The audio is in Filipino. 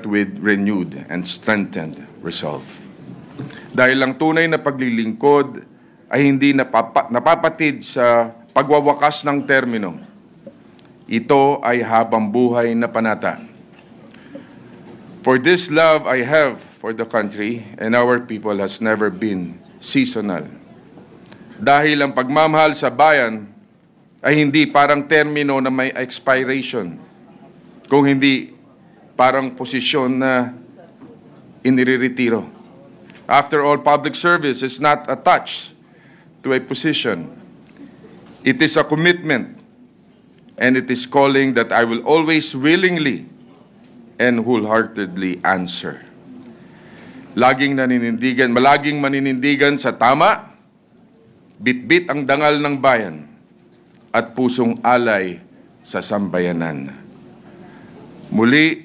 but with renewed and strengthened resolve. Dahil ang tunay na paglilingkod ay hindi napapatid sa pagwawakas ng termino. Ito ay habang buhay na panata. For this love I have for the country and our people has never been seasonal. Dahil ang pagmamahal sa bayan ay hindi parang termino na may expiration, kung hindi parang posisyon na inireretiro. After all, public service is not attached to a position. It is a commitment, and it is calling that I will always willingly and wholeheartedly answer. Malaging maninindigan sa tama, bitbit ang dangal ng bayan, at pusong alay sa sambayanan. Muli,